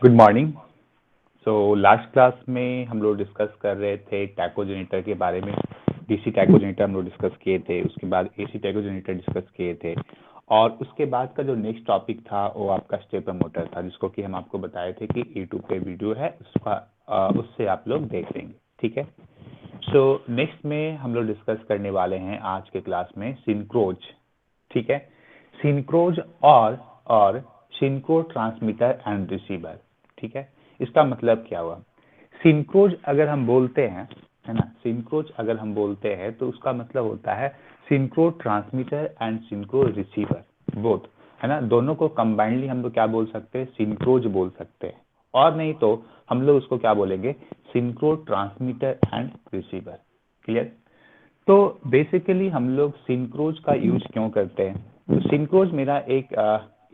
Good morning. Last class में हम लोग डिस्कस कर रहे थे टैकोजेनेटर के बारे में। डीसी टैकोजेनेटर हम लोग डिस्कस किए थे, उसके बाद एसी टैकोजेनेटर डिस्कस किए थे, और उसके बाद का जो नेक्स्ट टॉपिक था वो आपका स्टेपर मोटर था, जिसको कि हम आपको बताए थे कि यूट्यूब पे वीडियो है, उससे आप लोग देख लेंगे। ठीक है। नेक्स्ट में हम लोग डिस्कस करने वाले हैं आज के क्लास में सिंक्रोज। ठीक है। सिंक्रोज और सिंक्रो ट्रांसमीटर एंड रिसीवर। ठीक है। इसका मतलब क्या हुआ? सिंक्रोज अगर हम बोलते हैं, है ना, सिंक्रोज अगर हम बोलते हैं तो उसका मतलब होता है synchro transmitter and synchro receiver, both, है ना। दोनों को कंबाइंडली हम लोग क्या बोल सकते हैं? सिंक्रोज बोल सकते हैं, और नहीं तो हम लोग उसको क्या बोलेंगे? Synchro transmitter and receiver. Clear? तो बेसिकली हम लोग सिंक्रोज का यूज क्यों करते हैं? तो सिंक्रोज मेरा एक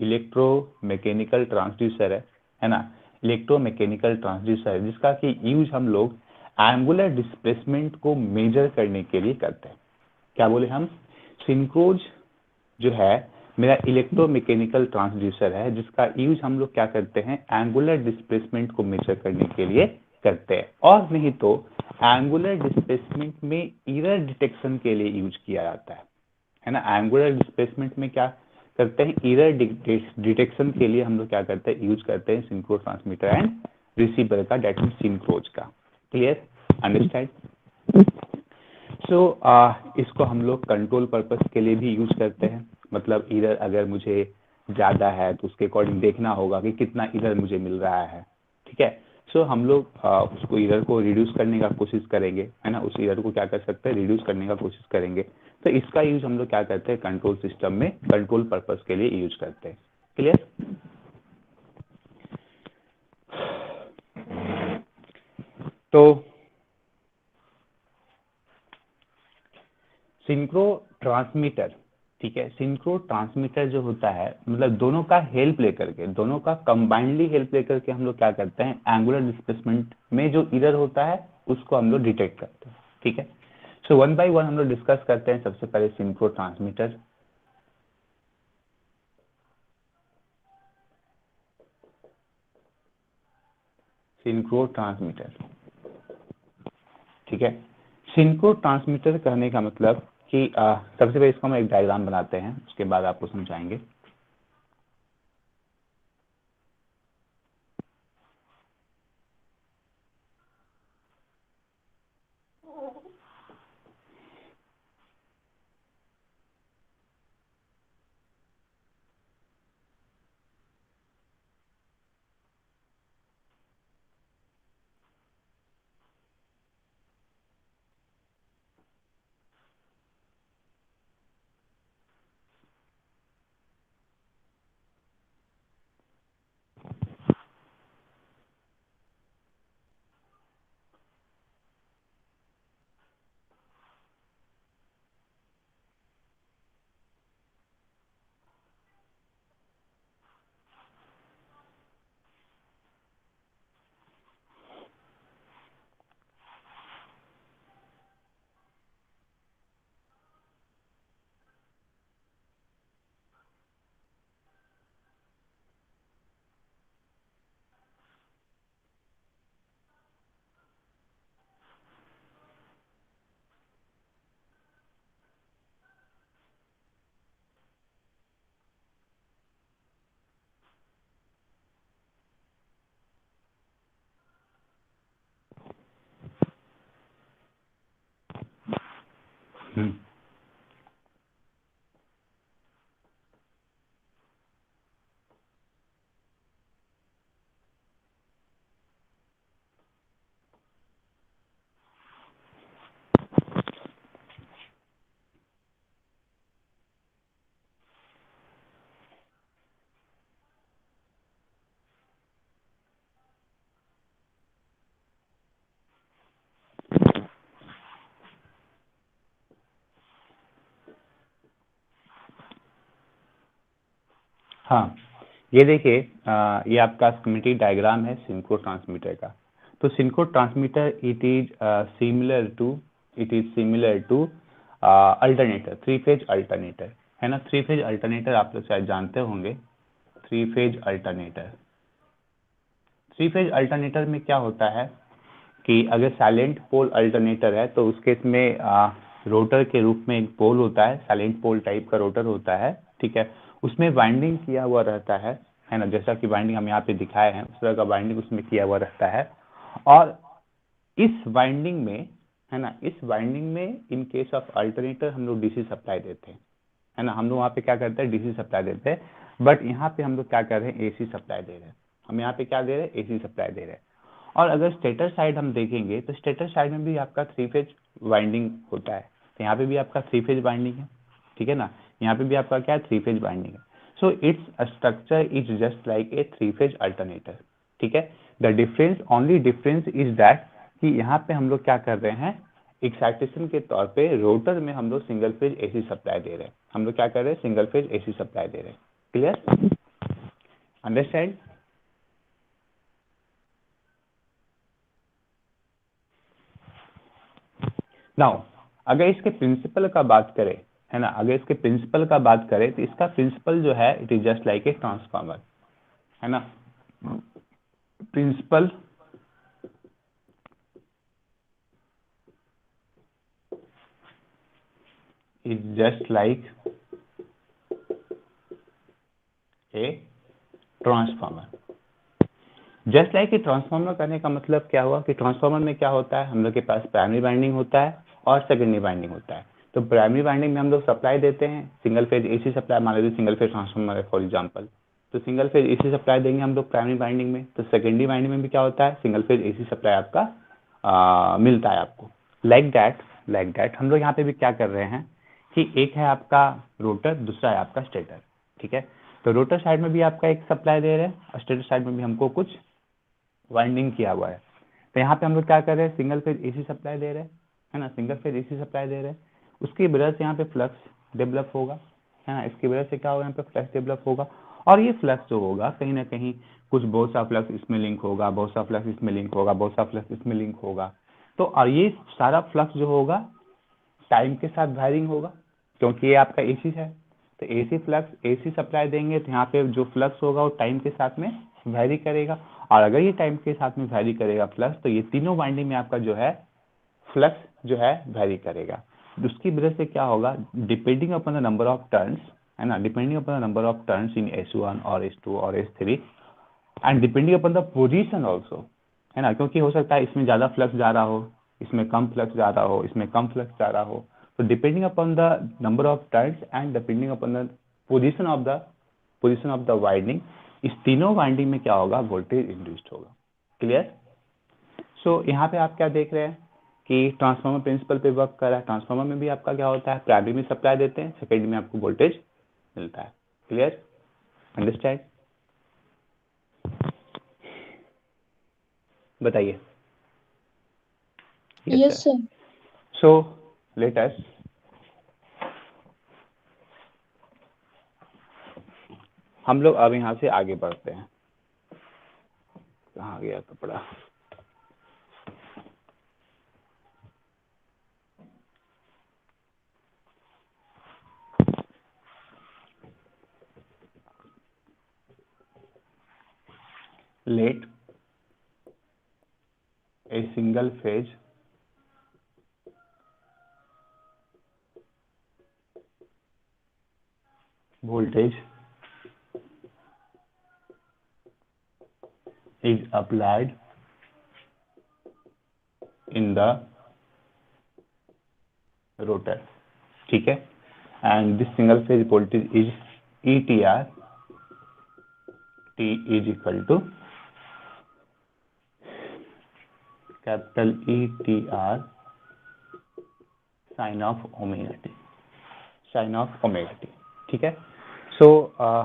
इलेक्ट्रोमैकेनिकल ट्रांसड्यूसर है ना, इलेक्ट्रोमैकेनिकल ट्रांसड्यूसर है, जिसका कि यूज हम लोग एंगुलर डिस्प्लेसमेंट को मेजर करने के लिए करते हैं। क्या बोले हम? सिंक्रोज जो है मेरा इलेक्ट्रोमैकेनिकल ट्रांसड्यूसर है, जिसका यूज हम लोग क्या करते हैं? एंगुलर डिस्प्लेसमेंट को मेजर करने के लिए करते हैं, और नहीं तो एंगुलर डिस्प्लेसमेंट में एरर डिटेक्शन के लिए यूज किया जाता है ना। एंगुलर डिस्प्लेसमेंट में क्या करते हैं? एरर डिटेक्शन के लिए हम लोग क्या करते हैं? यूज करते हैं सिंक्रो ट्रांसमीटर एंड रिसीवर का, डेट मीन सिंक्रोज का। क्लियर? अंडरस्टैंड? इसको हम लोग कंट्रोल पर्पस के लिए भी यूज करते हैं। मतलब एरर अगर मुझे ज्यादा है तो उसके अकॉर्डिंग देखना होगा कि कितना एरर मुझे मिल रहा है। ठीक है। हम लोग उसको एरर को रिड्यूस करने का कोशिश करेंगे, है ना। उस एरर को क्या कर सकते हैं? रिड्यूस करने का कोशिश करेंगे। तो इसका यूज हम लोग क्या करते हैं? कंट्रोल सिस्टम में कंट्रोल पर्पस के लिए यूज करते हैं। क्लियर? तो सिंक्रो ट्रांसमीटर, ठीक है, सिंक्रो ट्रांसमीटर जो होता है, मतलब दोनों का हेल्प लेकर के, दोनों का कंबाइंडली हेल्प लेकर के हम लोग क्या करते हैं? एंगुलर डिस्प्लेसमेंट में जो एरर होता है उसको हम लोग डिटेक्ट करते हैं। ठीक है। वन बाय वन हम लोग डिस्कस करते हैं। सबसे पहले सिंक्रो ट्रांसमीटर। सिंक्रो ट्रांसमीटर, ठीक है। सिंक्रो ट्रांसमीटर कहने का मतलब कि सबसे पहले इसको हम एक डायग्राम बनाते हैं, उसके बाद आपको समझाएंगे। हम्म। हाँ, ये देखिए, ये आपका स्कीमेटिक डायग्राम है सिंक्रो ट्रांसमीटर का। तो synchro transmitter it is similar to alternator, three phase alternator, है ना। थ्री फेज अल्टरनेटर आप लोग शायद जानते होंगे। Three phase alternator, three phase alternator में क्या होता है कि अगर साइलेंट पोल अल्टरनेटर है तो उसके इसमें रोटर के रूप में एक पोल होता है, साइलेंट पोल टाइप का रोटर होता है, ठीक है। उसमें वाइंडिंग किया हुआ रहता है ना, जैसा कि वाइंडिंग हम यहाँ पे दिखाए हैं उस तरह का वाइंडिंग उसमें किया हुआ रहता है। और इस वाइंडिंग में, है ना, इस वाइंडिंग में इन केस ऑफ अल्टरनेटर हम लोग डीसी सप्लाई देते हैं, है ना। हम लोग वहाँ पे क्या करते हैं, डीसी सप्लाई देते हैं, बट यहाँ पे हम लोग क्या कर रहे हैं, एसी सप्लाई दे रहे हैं। हम यहाँ पे क्या दे रहे हैं, एसी सप्लाई दे रहे हैं। और अगर स्टेटर साइड हम देखेंगे तो स्टेटर साइड में भी आपका थ्री फेज वाइंडिंग होता है, तो यहाँ पे भी आपका थ्री फेज वाइंडिंग है, ठीक है ना। यहाँ पे भी आपका क्या है, थ्री फेज वाइंडिंग है। So its structure is just like A three phase alternator, ठीक है। The difference, only difference is that कि यहाँ पे हम लोग क्या कर रहे हैं, एक्साइटेशन के तौर पे रोटर में हम लोग सिंगल फेज एसी सप्लाई दे रहे हैं। हम लोग क्या कर रहे हैं, सिंगल फेज एसी सप्लाई दे रहे हैं। Clear, understand. नाउ अगर इसके प्रिंसिपल का बात करें, है ना, अगर इसके प्रिंसिपल का बात करें तो इसका प्रिंसिपल जो है it is just like a transformer, है ना। Principle is just like a transformer. Just like a transformer करने का मतलब क्या हुआ कि ट्रांसफार्मर में क्या होता है, हम लोग के पास प्राइमरी वाइंडिंग होता है और सेकेंडरी वाइंडिंग होता है। तो प्राइमरी वाइंडिंग में हम लोग सप्लाई देते हैं, सिंगल फेज एसी सप्लाई, मान लीजिए सिंगल फेज ट्रांसफार्मर है फॉर एग्जांपल, तो सिंगल फेज एसी सप्लाई देंगे हम लोग प्राइमरी वाइंडिंग में। तो सेकेंडरी वाइंडिंग में भी क्या होता है, सिंगल फेज एसी सप्लाई आपका मिलता है आपको। लाइक दैट हम लोग यहाँ पे भी क्या कर रहे हैं कि एक है आपका रोटर, दूसरा है आपका स्टेटर, ठीक है। तो रोटर साइड में भी आपका एक सप्लाई दे रहे हैं और स्टेटर साइड में भी हमको कुछ वाइंडिंग किया हुआ है। तो यहाँ पे हम लोग क्या कर रहे हैं, सिंगल फेज एसी सप्लाई दे रहे हैं, है ना, सिंगल फेज एसी सप्लाई दे रहे हैं। उसकी वजह से यहाँ पे फ्लक्स डेवलप होगा, है ना, इसकी वजह से क्या होगा, यहाँ पे फ्लक्स डेवलप होगा। और ये फ्लक्स जो होगा कहीं ना कहीं कुछ बहुत सा फ्लक्स इसमें लिंक होगा, बहुत सा फ्लक्स इसमें लिंक होगा, बहुत सा फ्लक्स इसमें लिंक होगा। तो और ये सारा फ्लक्स जो होगा टाइम के साथ वायरिंग होगा, क्योंकि ये आपका एसी है। तो एसी फ्लक्स, एसी सप्लाई देंगे तो यहाँ पे जो फ्लक्स होगा वो टाइम के साथ में वैरी करेगा। और अगर ये टाइम के साथ में वैरी करेगा फ्लक्स, तो ये तीनों वाइंडिंग में आपका जो है फ्लक्स जो है वैरी करेगा। उसकी वजह से क्या होगा, depending upon the number of turns, है ना, depending upon the number of turns in S1 और S2 और S3 and depending upon the position also, है ना, क्योंकि हो सकता है इसमें ज्यादा फ्लक्स जा रहा हो, इसमें कम फ्लक्स जा रहा हो, इसमें कम फ्लक्स जा रहा हो। तो depending upon the number of turns and depending upon the position of the winding, इस तीनों वाइंडिंग में क्या होगा, वोल्टेज इंड्यूस्ड होगा। क्लियर। सो यहाँ पे आप क्या देख रहे हैं कि ट्रांसफार्मर प्रिंसिपल पे वर्क कर रहा है। ट्रांसफार्मर में भी आपका क्या होता है, प्राइमरी में सप्लाई देते हैं, सेकेंडरी में आपको वोल्टेज मिलता है। क्लियर, अंडरस्टैंड, बताइए। Yes, sir. So let us हम लोग अब यहाँ से आगे बढ़ते हैं। कहाँ गया कपड़ा, let a single phase voltage is applied in the rotor, ठीक है। and this single phase voltage is ETR, T is equal to capital ETR sin of omega t, sin of omega t, ठीक है। सो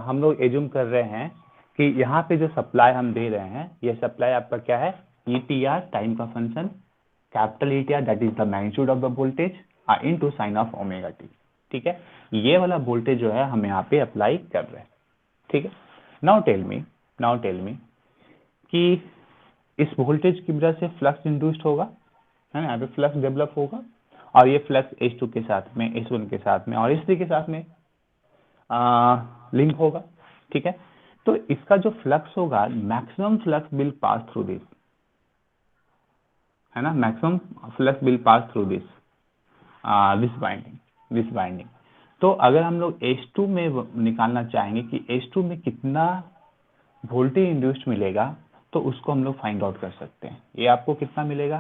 हम लोग assume कर रहे हैं कि यहाँ पे जो सप्लाई हम दे रहे हैं, ये सप्लाई आपका क्या है, ETR टाइम का function, capital ETR that is the magnitude of the voltage into sine of omega T, ठीक है। ये वाला वोल्टेज जो है हम यहाँ पे अप्लाई कर रहे हैं, ठीक है। नाउ टेल मी कि इस वोल्टेज की वजह से फ्लक्स इंड्यूस्ड होगा, है ना, यहाँ पे फ्लक्स डेवलप होगा और ये फ्लक्स H2 के साथ में, H1 के साथ में और H3 के साथ में लिंक होगा, ठीक है। तो इसका जो फ्लक्स होगा, maximum flux will pass through this, है ना, maximum flux will pass through this this binding. तो अगर हम लोग H2 में निकालना चाहेंगे कि H2 में कितना वोल्टेज इंड्यूस्ड मिलेगा, तो उसको हम लोग फाइंड आउट कर सकते हैं। ये आपको कितना मिलेगा,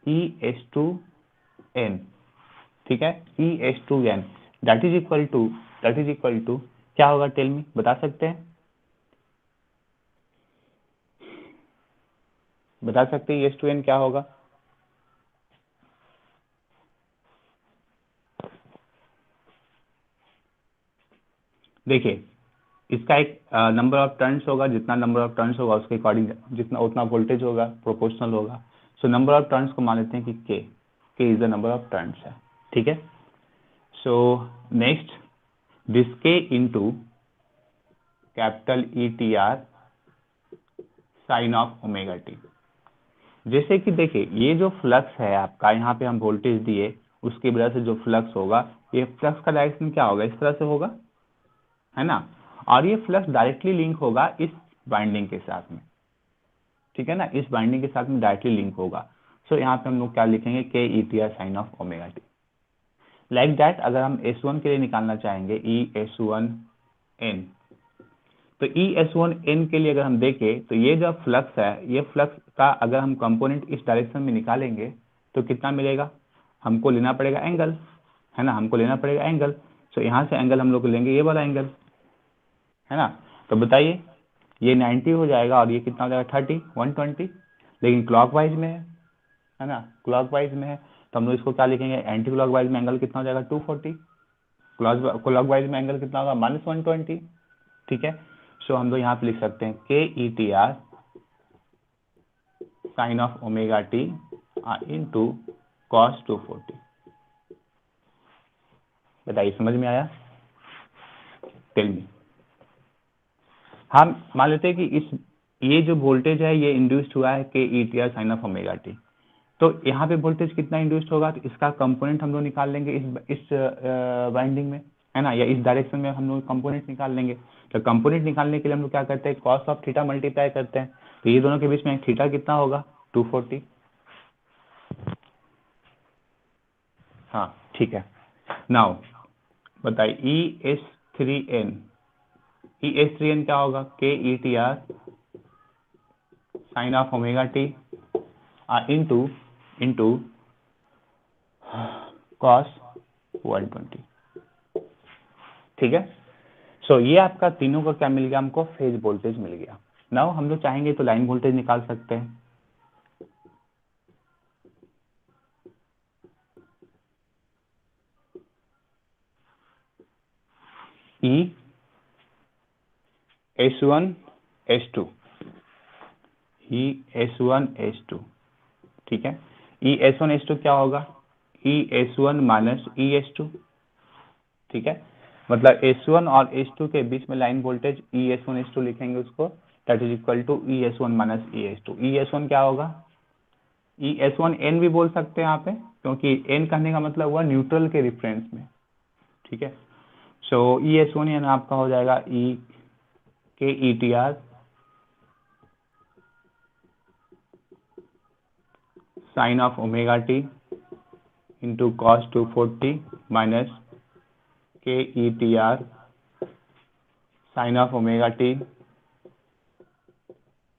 E/N, ठीक है, E/N that is equal to क्या होगा, टेल मी, बता सकते हैं, बता सकते हैं E/N क्या होगा? देखिए, इसका एक नंबर ऑफ टर्न्स होगा, जितना नंबर ऑफ टर्न्स होगा उसके अकॉर्डिंग जितना उतना वोल्टेज होगा, प्रोपोर्शनल होगा। सो नंबर ऑफ टर्न्स को मान लेते हैं कि K is the number of turns है, ठीक है। So next, this K into capital ETR sine of omega T. जैसे कि देखिए, ये जो फ्लक्स है आपका, यहाँ पे हम वोल्टेज दिए, उसकी वजह से जो फ्लक्स होगा, ये फ्लक्स का डायरेक्शन क्या होगा, इस तरह से होगा, है ना। और ये फ्लक्स डायरेक्टली लिंक होगा इस बाइंडिंग के साथ में, ठीक है ना, इस बाइंडिंग के साथ में डायरेक्टली लिंक होगा। सो यहाँ पे हम लोग क्या लिखेंगे, K ETR sine of omega T. Like that, अगर हम S1 के लिए निकालना चाहेंगे, E/S1N, तो E/S1N के लिए अगर हम देखें, तो ये जो फ्लक्स है, ये फ्लक्स का अगर हम कंपोनेंट इस डायरेक्शन में निकालेंगे तो कितना मिलेगा, हमको लेना पड़ेगा एंगल, है ना, हमको लेना पड़ेगा एंगल। सो यहाँ से एंगल हम लोग लेंगे ये वाला एंगल, है ना। तो बताइए, ये 90 हो जाएगा और ये कितना हो जाएगा, 30, 120, लेकिन क्लॉकवाइज में है ना, क्लॉकवाइज में है, तो हम लोग इसको क्या लिखेंगे, एंटी क्लॉकवाइज में एंगल कितना हो जाएगा, 240, क्लॉकवाइज में एंगल कितना होगा, -120, ठीक है। सो हम लोग यहाँ पे लिख सकते हैं K ETR sine of omega T into cos 240। बताइए, समझ में आया, टेल मी। हम मान लेते हैं कि ये जो वोल्टेज है ये इंड्यूस्ड हुआ है K ETR sine of omega T. तो यहाँ पे वोल्टेज कितना इंड्यूस्ड होगा, तो इसका कंपोनेंट हम लोग निकाल लेंगे इस वाइंडिंग में, है ना, या इस डायरेक्शन में हम लोग कंपोनेंट निकाल लेंगे। तो कंपोनेंट निकालने के लिए हम लोग क्या करते हैं, कॉस ऑफ थीटा मल्टीप्लाई करते हैं। तो ये दोनों के बीच में थीटा कितना होगा, 240। हाँ, ठीक है। नाउ बताइए, ES3N क्या होगा, K ETR sine of omega T into into cos 120, ठीक है। सो ये आपका तीनों का क्या मिल गया, हमको फेज वोल्टेज मिल गया। नाउ हम लोग चाहेंगे तो लाइन वोल्टेज निकाल सकते हैं। E/S1S2, E/S1S2, ठीक है। E/S1S2 क्या होगा, E/S1 माइनस E/S2, ठीक है। मतलब S1 और S2 के बीच में लाइन वोल्टेज E/S1S2 लिखेंगे उसको, that is equal to E/S1 minus E/S2। E/S1 क्या होगा, E/S1N भी बोल सकते हैं यहाँ पे, क्योंकि N कहने का मतलब हुआ न्यूट्रल के रिफरेंस में, ठीक है। सो E/S1N आपका हो जाएगा K ETR sine of omega T into cos 240 minus K ETR sine of omega T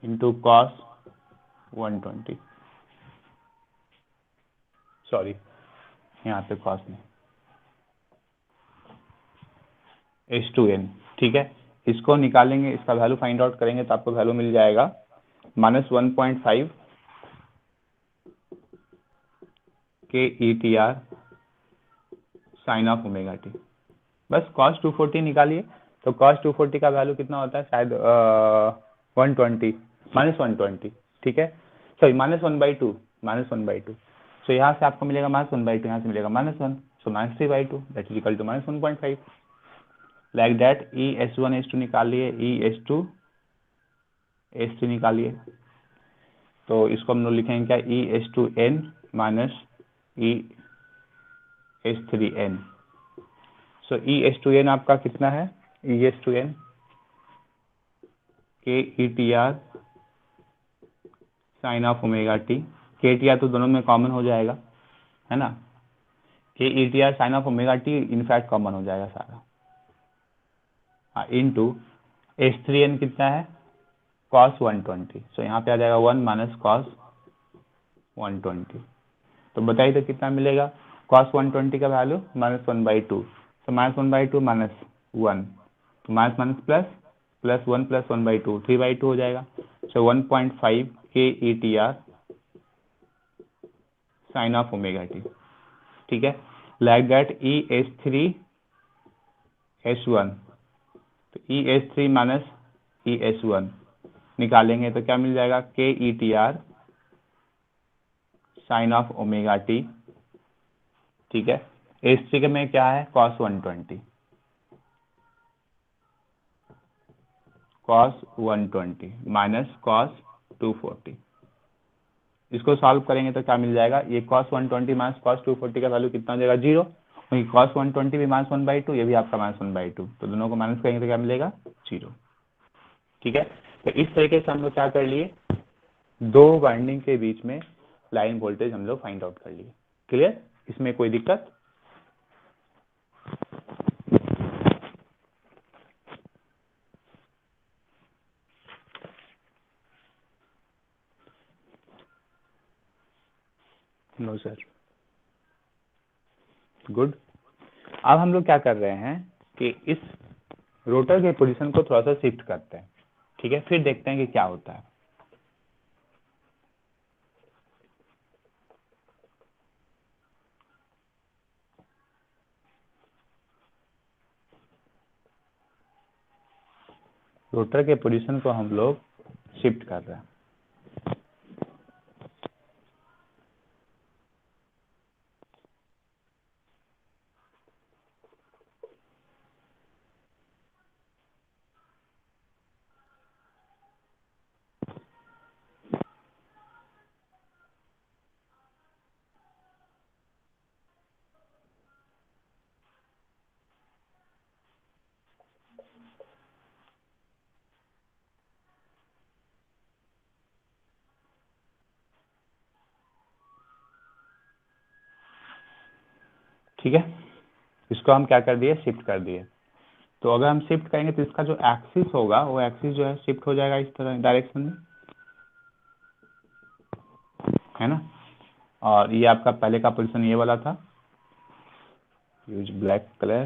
into cos 120, sorry यहाँ पे कॉस नहीं, S2N, ठीक है। इसको निकालेंगे, इसका वैल्यू फाइंड आउट करेंगे तो आपको वैल्यू मिल जाएगा -1.5 K ETR sine of omega T. बस cos 240 निकालिए, तो cos 240 का वैल्यू कितना होता है, शायद 120, -120, ठीक है। सॉरी -1/2, -1/2। सो यहाँ से आपको मिलेगा -1/2, यहाँ से मिलेगा -1, so -3/2 that is equal to -1.5। Like that E/S1S2 निकालिए, E/S2S3 निकालिए, तो इसको हम लोग लिखेंगे क्या, E/S2N माइनस E/S3N। सो E/S2N आपका कितना है, E/S2N K E T R sine of omega T, K T R तो दोनों में कॉमन हो जाएगा, है ना, K E T R sine of omega T in fact common हो जाएगा सारा, इनटू H3n कितना है cos 120, सो यहाँ पे आ जाएगा 1 माइनस cos 120। तो बताइए तो कितना मिलेगा, cos 120 का वैल्यू -1/2, सो -1/2 माइनस 1, तो minus minus plus, plus 1 plus 1/2 3/2 हो जाएगा, so 1.5 K E T R sine of omega T, ठीक है। लाइक दैट EH3H1, तो EH3 माइनस EH1 निकालेंगे तो क्या मिल जाएगा, K E T R sine of omega T, ठीक है। H3 के में क्या है cos 120, cos 120 माइनस cos 240, इसको सॉल्व करेंगे तो क्या मिल जाएगा, ये cos 120 माइनस cos 240 का वैल्यू कितना हो जाएगा 0, क्योंकि cos 120 भी -1/2, ये भी आपका -1/2, तो दोनों को माइनस करेंगे तो क्या मिलेगा 0, ठीक है। तो इस तरीके से हम लोग क्या कर लिए, दो वाइंडिंग के बीच में लाइन वोल्टेज हम लोग फाइंड आउट कर लिए। क्लियर, इसमें कोई दिक्कत? No sir. गुड। अब हम लोग क्या कर रहे हैं कि इस रोटर के पोजीशन को थोड़ा सा शिफ्ट करते हैं, ठीक है, फिर देखते हैं कि क्या होता है। रोटर के पोजीशन को हम लोग शिफ्ट कर रहे हैं। ठीक है, इसको हम क्या कर दिए, शिफ्ट कर दिए। तो अगर हम शिफ्ट करेंगे तो इसका जो एक्सिस होगा वो एक्सिस जो है शिफ्ट हो जाएगा इस तरह डायरेक्शन में, है ना। और ये आपका पहले का पोजीशन ये वाला था, यूज ब्लैक कलर,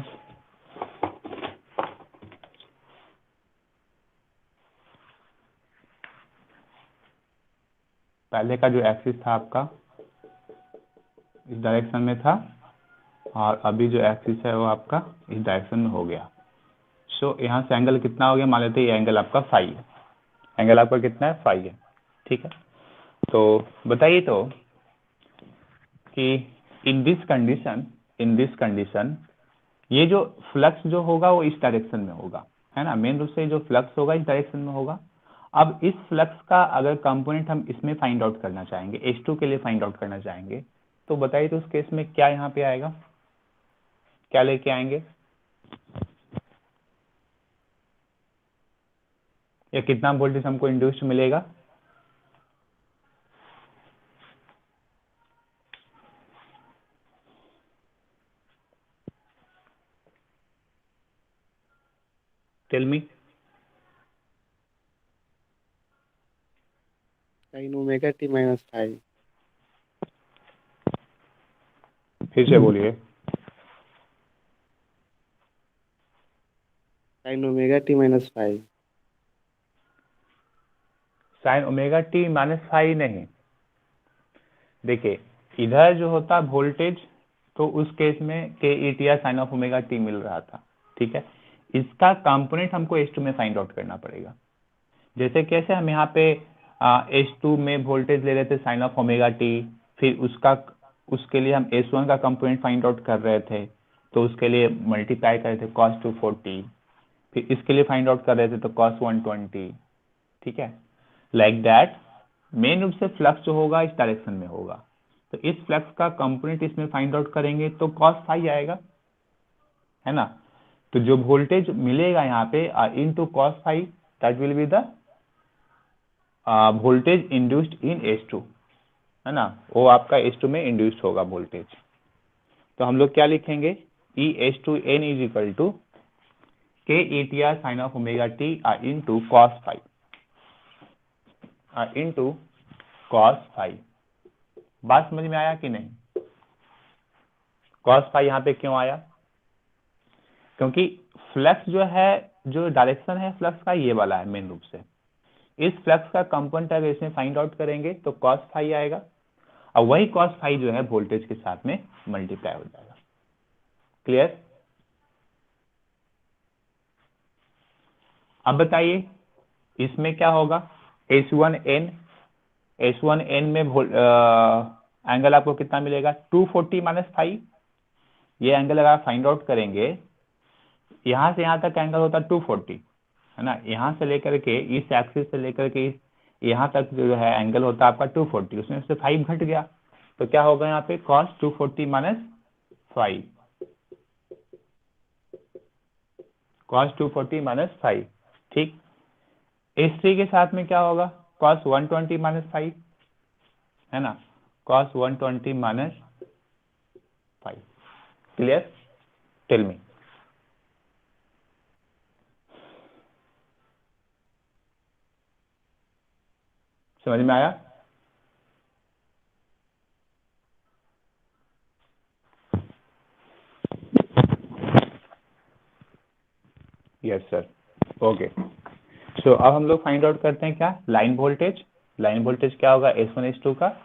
पहले का जो एक्सिस था आपका इस डायरेक्शन में था, और अभी जो एक्सिस है वो आपका इस डायरेक्शन में हो गया। सो यहाँ से एंगल कितना हो गया, मान लेते हैं ये एंगल आपका फाई है, एंगल आपका कितना है फाई है, ठीक है। तो बताइए तो कि इन दिस कंडीशन ये जो फ्लक्स जो होगा वो इस डायरेक्शन में होगा, है ना, मेन रूप से जो फ्लक्स होगा इस डायरेक्शन में होगा। अब इस फ्लक्स का अगर कंपोनेंट हम इसमें फाइंड आउट करना चाहेंगे, H2 के लिए फाइंड आउट करना चाहेंगे, तो बताइए तो उस केस में क्या यहाँ पे आएगा, क्या लेके आएंगे, या कितना वोल्टेज हमको इंड्यूस्ड मिलेगा। Tell me. sin omega T minus 5। फिर से बोलिए। sin omega T minus 5। Sine omega T -5 नहीं, देखिए इधर जो होता वोल्टेज, तो उस केस में K E T R sine of omega t मिल रहा था, ठीक है। इसका कंपोनेंट हमको H2 में फाइंड आउट करना पड़ेगा। जैसे कैसे हम यहाँ पे H2 में वोल्टेज ले रहे थे साइन ऑफ ओमेगा टी, फिर उसके लिए हम S1 का कंपोनेंट फाइंड आउट कर रहे थे, तो उसके लिए मल्टीप्लाई कर रहे थे cos 240, फिर इसके लिए फाइंड आउट कर रहे थे तो cos 120, ठीक है। लाइक दैट मेन रूप से फ्लक्स जो होगा इस डायरेक्शन में होगा, तो इस फ्लक्स का कंपोनेंट इसमें फाइंड आउट करेंगे तो cos फाई आएगा, है ना। तो जो वोल्टेज मिलेगा यहाँ पे into cos phi, that will be the voltage induced in S2, है ना, वो आपका S2 में इंड्यूस्ड होगा वोल्टेज। तो हम लोग क्या लिखेंगे, E S2n is equal to K ETR sine of omega T into cos five, into cos five. बात समझ में आया कि नहीं? कॉस फाइव यहाँ पे क्यों आया? क्योंकि फ्लक्स जो है, जो डायरेक्शन है फ्लक्स का ये वाला है मेन रूप से। इस फ्लक्स का कंपोनेंट अगर इसमें फाइंड आउट करेंगे तो कॉस फाइव आएगा, और वही कॉस फाइव जो है वोल्टेज के साथ में मल्टीप्लाई हो जाएगा। क्लियर? अब बताइए इसमें क्या होगा, S1n, S1n में एंगल आपको कितना मिलेगा, 240 माइनस फाइव। ये एंगल अगर आप फाइंड आउट करेंगे, यहां से यहां तक एंगल होता है 240, है ना, यहां से लेकर के इस एक्सिस से लेकर के इस यहां तक जो है एंगल होता है आपका 240, उसमें से 5 घट गया, तो क्या होगा यहाँ पे cos 240 माइनस 5, cos 240 माइनस 5। ठीक, S3 के साथ में क्या होगा, cos 120 माइनस 5, है ना, cos 120 minus 5। Clear? Tell me. समझ में आया? Yes sir, okay. सो अब हम लोग फाइंड आउट करते हैं क्या, लाइन वोल्टेज। लाइन वोल्टेज क्या होगा S1 S2 का,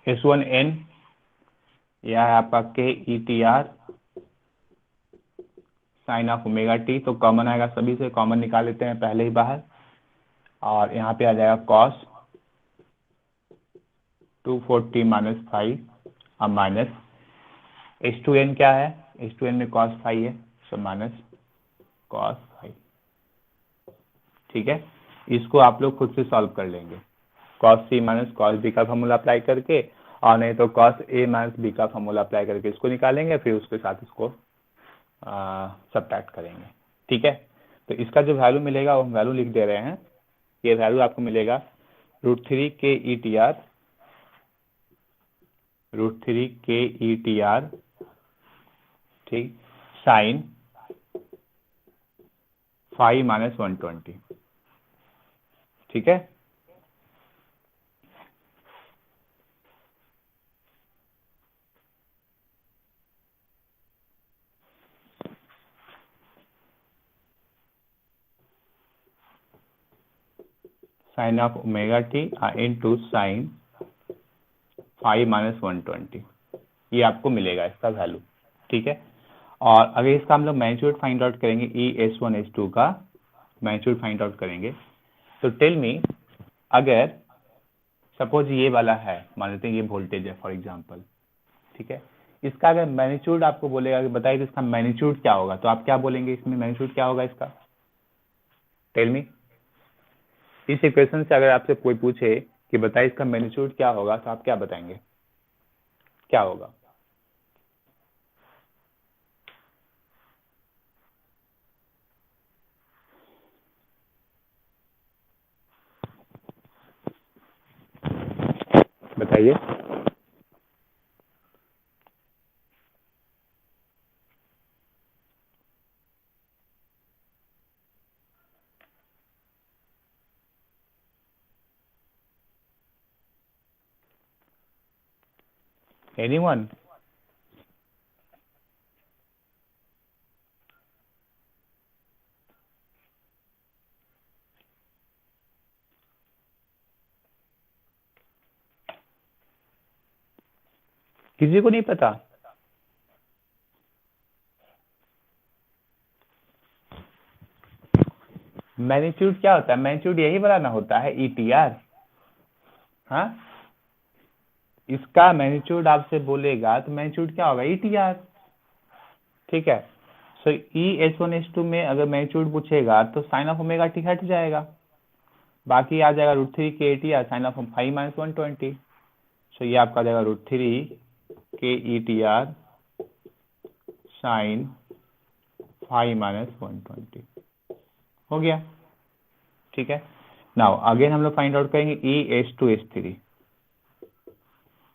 S1n, यह है आपका K ETR sine of omega T, तो कॉमन आएगा, सभी से कॉमन निकाल लेते हैं पहले ही बाहर, और यहाँ पे आ जाएगा कॉस 240 माइनस 5 अब माइनस S2n क्या है, S2n में कॉस 5 है, सो माइनस कॉस 5। ठीक है, इसको आप लोग खुद से सॉल्व कर लेंगे, कॉस सी माइनस कॉस बी का फॉर्मूला अप्लाई करके, और नहीं तो कॉस ए माइनस बी का फॉर्मूला अप्लाई करके इसको निकालेंगे, फिर उसके साथ इसको सब्ट्रैक्ट करेंगे। ठीक है, तो इसका जो वैल्यू मिलेगा वो हम वैल्यू लिख दे रहे हैं। ये वैल्यू आपको मिलेगा √3 के ETR, √3 के ETR, ठीक, साइन 5 माइनस 120। ठीक है, sine of omega T into sine 5 minus 120, ये आपको मिलेगा इसका वैल्यू। ठीक है, और अगर इसका हम लोग मैग्नीट्यूड फाइंड आउट करेंगे, S1 S2 का मैग्नीट्यूड फाइंड आउट करेंगे, तो टेल मी, अगर सपोज ये वाला है, मान लेते हैं ये वोल्टेज है फॉर एग्जांपल, ठीक है, इसका अगर मैग्नीट्यूड आपको बोलेगा कि बताइए इसका मैग्नीट्यूड क्या होगा, तो आप क्या बोलेंगे, इसमें मैग्नीट्यूड क्या होगा इसका, टेल मी। इस इक्वेशन से अगर आपसे कोई पूछे कि बताइए इसका मैग्नीट्यूड क्या होगा, तो आप क्या बताएंगे, क्या होगा? बताइए। एनीवन? किसी को नहीं पता? मैग्नीट्यूड क्या होता है, मैग्नीट्यूड यही वाला ना होता है, ETR। हाँ, इसका मैग्नीट्यूड आपसे बोलेगा तो मैग्नीट्यूड क्या होगा, ETR। ठीक है, सो E S1 S2 में अगर मैग्नीट्यूड पूछेगा तो साइन ऑफ ओमेगा टी हट जाएगा, बाकी आ जाएगा √3 KETR साइन ऑफ 5 माइनस 120। सो ये आपका आ जाएगा √3 KETR साइन 5 माइनस 120 हो गया। ठीक है, नाउ अगेन हम लोग फाइंड आउट करेंगे ES2S3।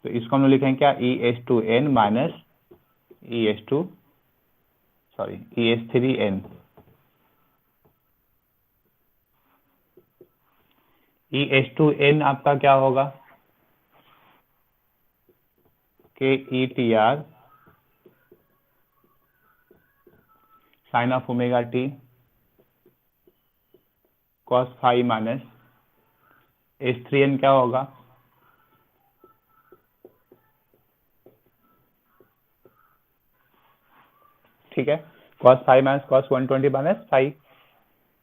तो इसको हम लोग लिखेंगे क्या, ES2N माइनस ES3N। ES2N आपका क्या होगा, KETR sine of omega t cos 5 minus S3N क्या होगा, ठीक है, cos 5 माइनस cos 120 माइनस 5।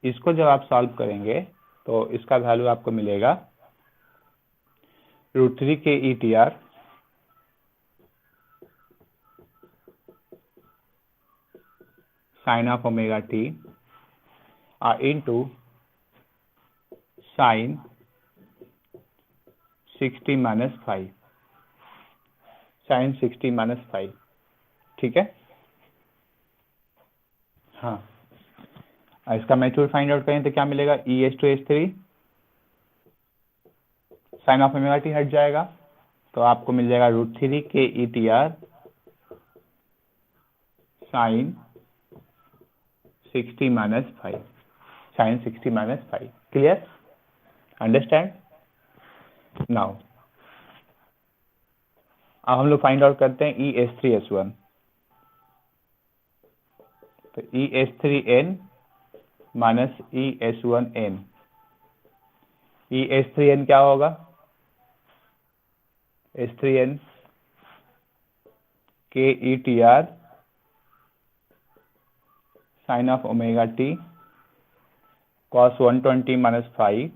इसको जब आप सॉल्व करेंगे तो इसका वैल्यू आपको मिलेगा √3 KETR sine of omega T into sine 60 minus 5, sine 60 minus 5। ठीक है, हाँ, इसका मैग्नीट्यूड फाइंड आउट करें तो क्या मिलेगा, ES2S3 sign of omega T हट जाएगा तो आपको मिल जाएगा √3 KETR sine 60 minus 5, sine 60 minus 5। Clear, understand. Now अब हम लोग फाइंड आउट करते हैं ES3S1। तो ES3N माइनस ES1N। ES3N क्या होगा, S3N KETR sine of omega t cos 120 minus 5।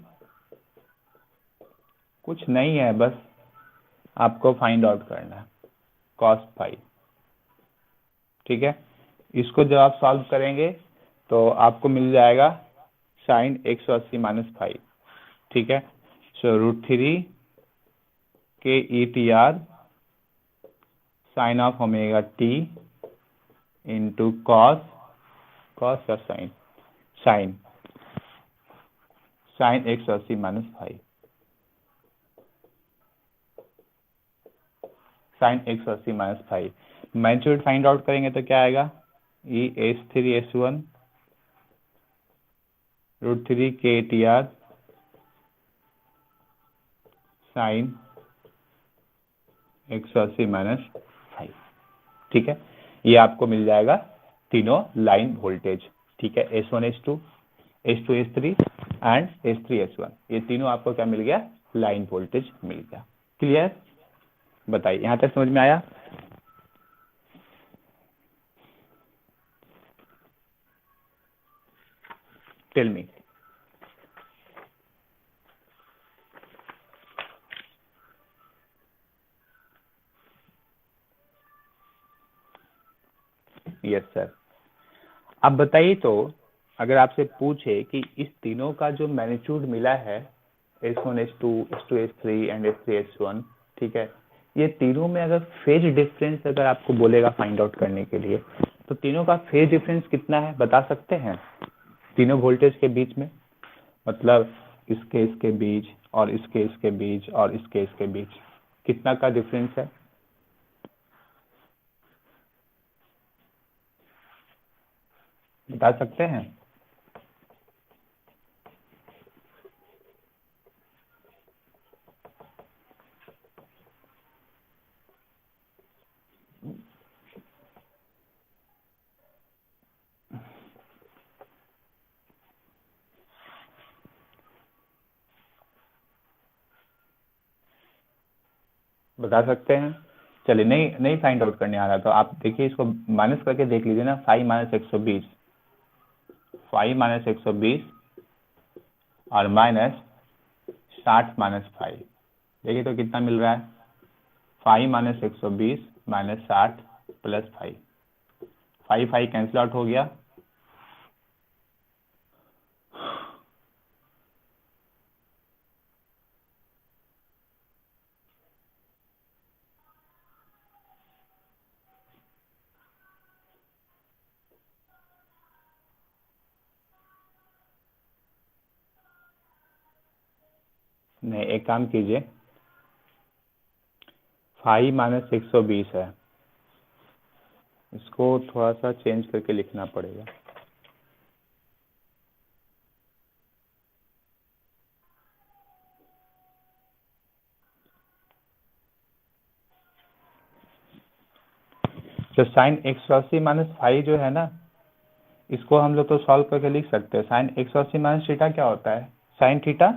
कुछ नहीं है, बस आपको फाइंड आउट करना है cos 5। ठीक है, इसको जब आप सॉल्व करेंगे तो आपको मिल जाएगा साइन 180 माइनस 5। ठीक है, so √3 KETR sine of omega T into cos या sine sine 180 minus 5, sine 180 minus 5। Magnitude find out करेंगे तो क्या आएगा, ES3S1 √3 KETR साइन 180 माइनस 5। ठीक है, ये आपको मिल जाएगा तीनों लाइन वोल्टेज। ठीक है, S1 S2 S2 S3 and S3 S1, ये तीनों आपको क्या मिल गया, लाइन वोल्टेज मिल गया। क्लियर, बताइए यहां तक समझ में आया। Tell me. Yes sir. अब बताइए, तो अगर आपसे पूछे कि इस तीनों का जो मैग्नीट्यूड मिला है S1 S2 S2 S3 and S3 S1, ठीक है, ये तीनों में अगर फेज डिफरेंस अगर आपको बोलेगा फाइंड आउट करने के लिए, तो तीनों का फेज डिफरेंस कितना है बता सकते हैं, तीनों वोल्टेज के बीच में, मतलब इसके बीच और इसके बीच और इसके बीच कितना का डिफरेंस है, बता सकते हैं। बता सकते हैं, चलिए, नहीं फाइंड आउट करने आ रहा तो आप देखिए, इसको माइनस करके देख लीजिए ना, 5 माइनस 120, 5 माइनस 120 और माइनस 60 माइनस 5, देखिए तो कितना मिल रहा है, 5 minus 120 minus 60 plus 5, 5 cancel out हो गया, नहीं, एक काम कीजिए, 5 माइनस 120 है, इसको थोड़ा सा चेंज करके लिखना पड़ेगा। तो साइन 180 माइनस 5 जो है ना, इसको हम लोग तो सॉल्व करके लिख सकते हैं। साइन 180 माइनस थीटा क्या होता है? साइन थीटा,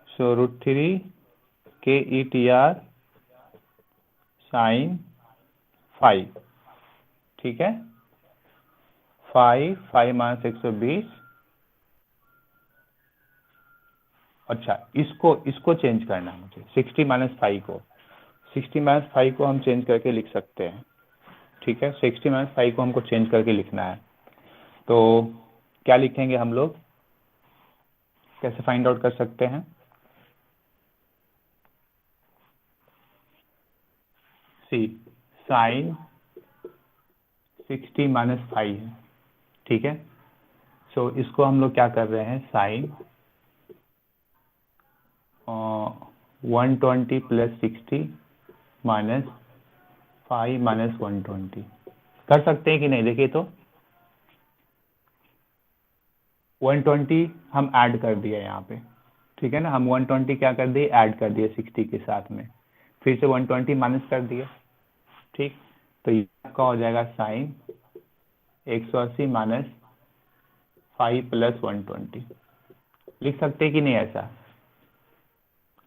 सो √3 K E T R sine 5, ठीक है। 5 माइनस 120। अच्छा, इसको चेंज करना है मुझे, 60 माइनस 5 को, 60 माइनस 5 को हम चेंज करके लिख सकते हैं, ठीक है। 60 माइनस 5 को हमको चेंज करके लिखना है, तो क्या लिखेंगे हम लोग, कैसे फाइंड आउट कर सकते हैं? सी, साइन 60 माइनस 5 है, ठीक है। सो इसको हम लोग क्या कर रहे हैं, साइन 120 प्लस 60 माइनस 5 माइनस 120 कर सकते हैं कि नहीं? देखिए तो 120 हम ऐड कर दिया यहाँ पे, ठीक है ना। हम 120 क्या कर दिए, ऐड कर दिए 60 के साथ में, फिर से 120 माइनस कर दिए, ठीक। तो ये आपका हो जाएगा साइन 180 माइनस 5 प्लस 120। लिख सकते हैं कि नहीं? ऐसा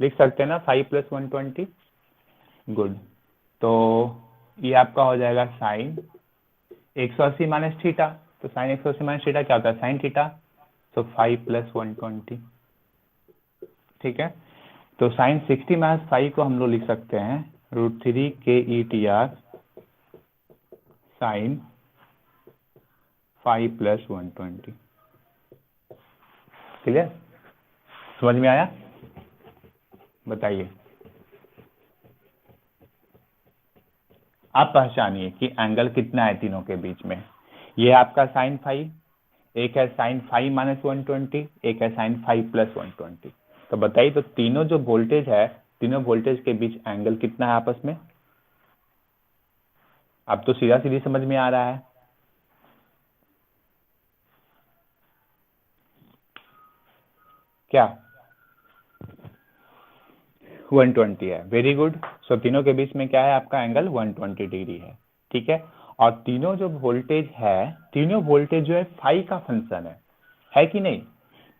लिख सकते हैं ना, 5 प्लस 120। गुड। तो ये आपका हो जाएगा साइन 180 माइनस थीटा, तो साइन 180 माइनस थीटा क्या होता है, साइन थीटा, तो 5 प्लस 120, ठीक है। तो साइन 60 माइनस 5 को हम लोग लिख सकते हैं √3 K E T R sine 5 plus 120। Clear? समझ में आया? बताइए। आप पहचानिए कि एंगल कितना है तीनों के बीच में। ये आपका साइन 5, एक है साइन 5 माइनस 120, एक है साइन 5 प्लस 120। तो बताइए, तो तीनों जो वोल्टेज है, तीनों वोल्टेज के बीच एंगल कितना है आपस में? अब तो सीधा सीधी समझ में आ रहा है। क्या 120 है? Very good. सो तीनों के बीच में क्या है, आपका एंगल 120 डिग्री है, ठीक है। और तीनों जो वोल्टेज है, तीनों वोल्टेज जो है फाई का फंक्शन है कि नहीं?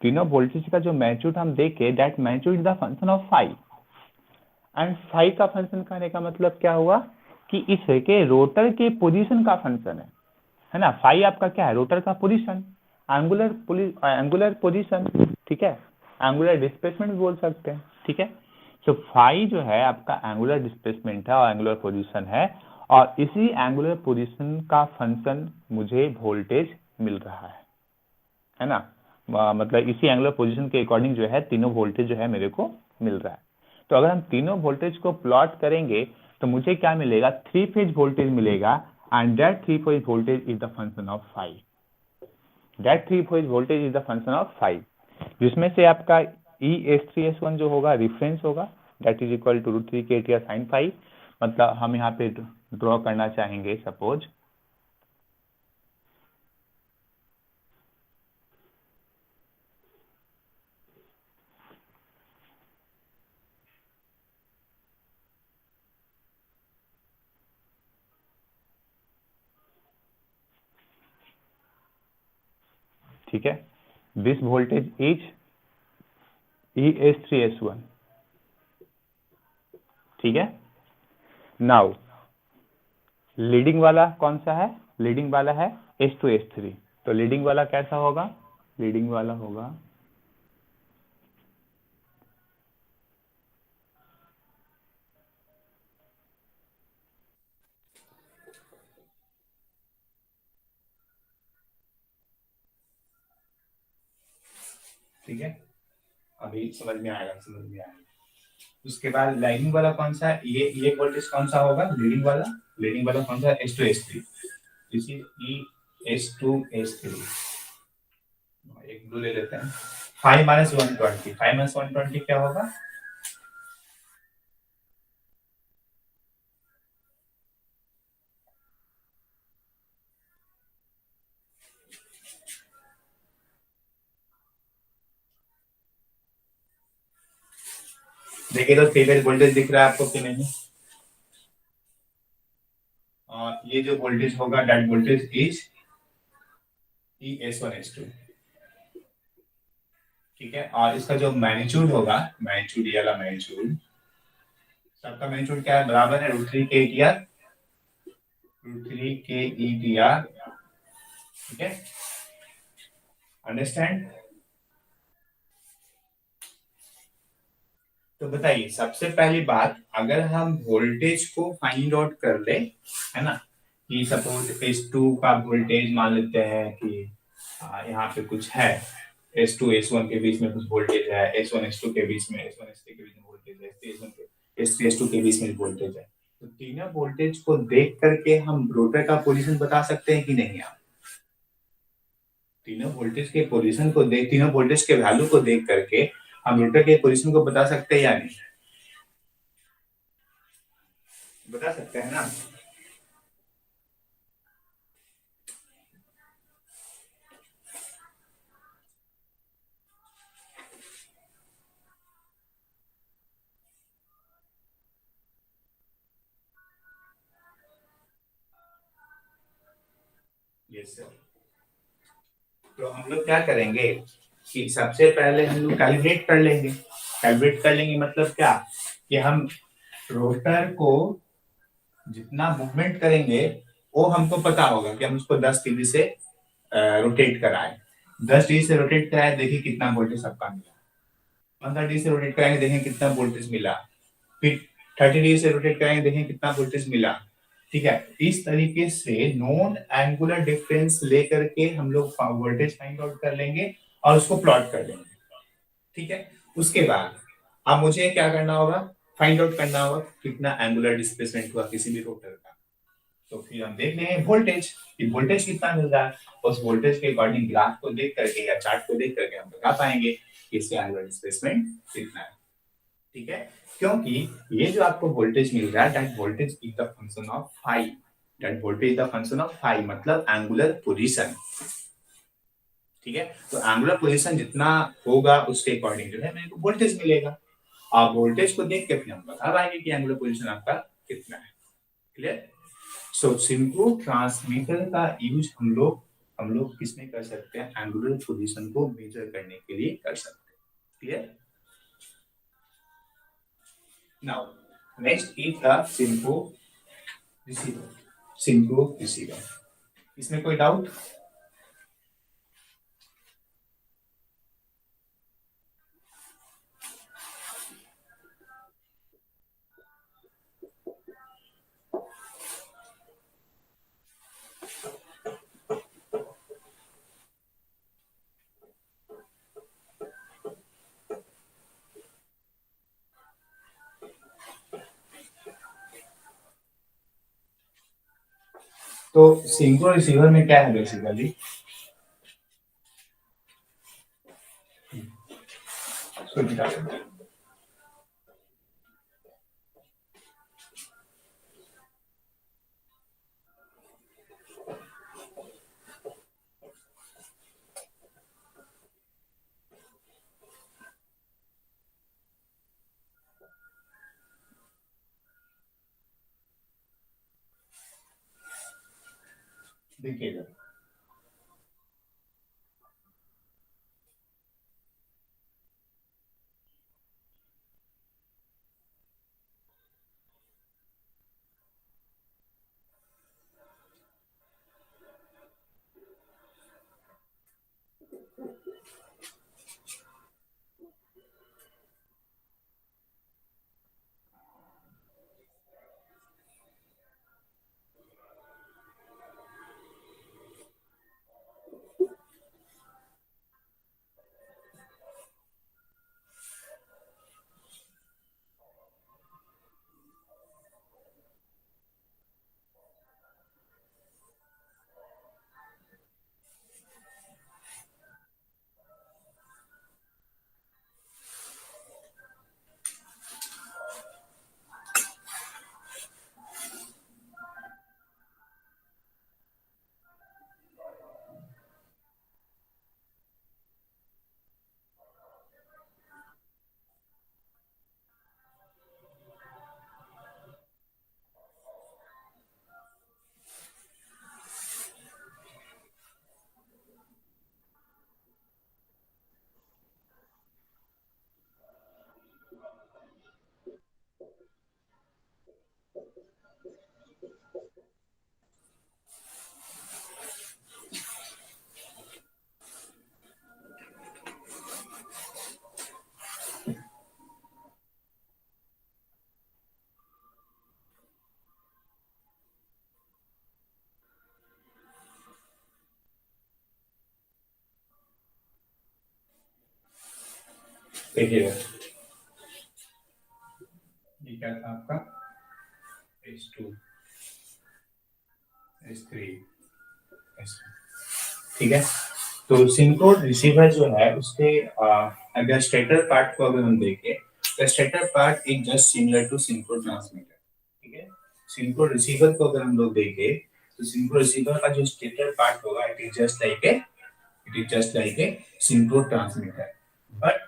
तीनों वोल्टेज का जो मैग्नीट्यूड हम देखे, that magnitude is the function of phi. And phi का फंक्शन करने का मतलब क्या हुआ कि इसके रोटर के पोजीशन का फंक्शन है ना। फाई आपका क्या है, रोटर का पोजीशन, एंगुलर पोजीशन, ठीक है। एंगुलर डिस्प्लेसमेंट भी बोल सकते हैं, ठीक है। तो फाई जो है आपका एंगुलर डिस्प्लेसमेंट है और एंगुलर पोजीशन है, और इसी एंगुलर पोजीशन का फंक्शन मुझे वोल्टेज मिल रहा है ना। मतलब इसी एंगुलर पोजीशन के अकॉर्डिंग जो है तीनों वोल्टेज जो है मेरे को मिल रहा है। तो अगर हम तीनों वोल्टेज को प्लॉट करेंगे तो मुझे क्या मिलेगा, 3 फेज वोल्टेज मिलेगा, and that 3 phase voltage is the function of phi. That 3 phase voltage is the function of phi, जिसमें से आपका ES3S1 जो होगा रिफरेंस होगा, दैट इज इक्वल टू √3 के टी साइन फाई। मतलब हम यहाँ पे ड्रॉ करना चाहेंगे, सपोज ठीक है, दिस वोल्टेज इज ES3S1, ठीक है। नाउ लीडिंग वाला कौन सा है, लीडिंग वाला है S2S3। तो लीडिंग वाला कैसा होगा, लीडिंग वाला होगा ठीक है। अभी समझ में आएगा, समझ में आएगा। उसके बाद लाइनिंग वाला कौन सा है, ये वोल्टेज कौन सा होगा, लीडिंग वाला, लीडिंग वाला कौन सा है, S2S3। This is ES2S3। एक ब्लू ले लेते हैं। 5 माइनस 120, 5 माइनस 120 क्या होगा, देखिए तो 3 फेज वोल्टेज दिख रहा है आपको कि नहीं? ये जो वोल्टेज होगा that voltage is ES1 S2, ठीक है। और इसका जो मैग्नीट्यूड होगा, मैग्नीट्यूड ये वाला मैग्नीट्यूड, सबका मैग्नीट्यूड क्या है? बराबर है √3 के ETR, ठीक है। अंडरस्टैंड? तो बताइए सबसे पहली बात, अगर हम वोल्टेज को फाइंड आउट कर ले, है ना, कि सपोज S2 का वोल्टेज मान लेते हैं कि यहाँ पे कुछ है, S2 S1 के बीच में कुछ वोल्टेज है, S1 S2 के बीच में, S1 S3 के बीच में वोल्टेज है, S3 S2 के बीच में वोल्टेज है। तो तीनों वोल्टेज को देख करके हम रोटर का पोजीशन बता सकते हैं कि नहीं? आप तीनों वोल्टेज के पोजीशन को देख, तीनों वोल्टेज के वैल्यू को देख करके हम रोटर के पोजीशन को बता सकते हैं या नहीं? बता सकते हैं ना? Yes sir. तो हम लोग क्या करेंगे कि सबसे पहले हम लोग कैलकुलेट कर लेंगे। कैलकुलेट कर लेंगे मतलब क्या, कि हम रोटर को जितना मूवमेंट करेंगे वो हमको पता होगा कि हम उसको 10 डिग्री से रोटेट कराए। 10 डिग्री से रोटेट कराए, देखिए कितना वोल्टेज सबका मिला। 15 डिग्री से रोटेट कराएंगे, देखें कितना वोल्टेज मिला। फिर 30 डिग्री से रोटेट कराएंगे, देखें कितना वोल्टेज मिला। ठीक है, इस तरीके से नॉन एंगुलर डिफरेंस लेकर के हम लोग वोल्टेज फाइंड आउट कर लेंगे और उसको प्लॉट कर लेंगे। ठीक है, उसके बाद अब मुझे क्या करना होगा, फाइंड आउट करना होगा कितना एंगुलर डिस्प्लेसमेंट हुआ किसी भी रोटर का। तो फिर हम देख लेंगे वोल्टेज, कि वोल्टेज कितना मिल रहा है। उस वोल्टेज के अकॉर्डिंग ग्राफ को देख करके या चार्ट को देख करके हम बता पाएंगे कि इसका एंगुलर डिस्प्लेसमेंट कितना है। ठीक है, क्योंकि ये जो आपको वोल्टेज मिल रहा है that voltage is the function of phi, that voltage is the function of phi मतलब एंगुलर पोजीशन। ठीक है, तो एंगुलर पोजीशन जितना होगा उसके अकॉर्डिंग जो है मेरे को वोल्टेज मिलेगा। आप वोल्टेज को देख के फिर हम बता पाएंगे कि एंगुलर पोजीशन आपका कितना है। क्लियर? सो सिंक्रो ट्रांसमीटर का यूज हम लोग किसमें कर सकते हैं, एंगुलर पोजीशन को मेजर करने के लिए कर सकते हैं। Clear? Now next is the synchro receiver. Synchro receiver, इसमें कोई डाउट? तो सिंक्रो रिसीवर में क्या है बेसिकली, देखिएगा देखिएगा ये क्या था आपका H2 H3 H1, ठीक है। तो सिंक्रोन रिसीवर जो है उसके अगर स्टेटर पार्ट को अगर हम देखें तो stator part is just similar to synchro transmitter, ठीक है। सिंक्रो रिसीवर को अगर हम लोग देखें तो सिंक्रो रिसीवर का जो स्टेटर पार्ट होगा it is just like A synchro transmitter, but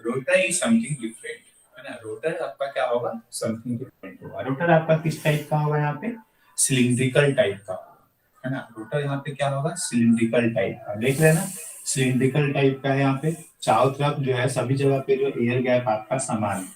rotor is something different, है ना। रोटर आपका क्या होगा, समथिंग डिफरेंट होगा। रोटर आपका किस टाइप का होगा, यहाँ पे सिलिंड्रिकल टाइप का होगा, है ना। रोटर यहाँ पे क्या होगा, सिलिंड्रिकल टाइप का, देख रहे हैं ना, सिलिंड्रिकल टाइप का है। यहाँ पे चारों तरफ जो है सभी जगह पे जो एयर गैप आपका समान है।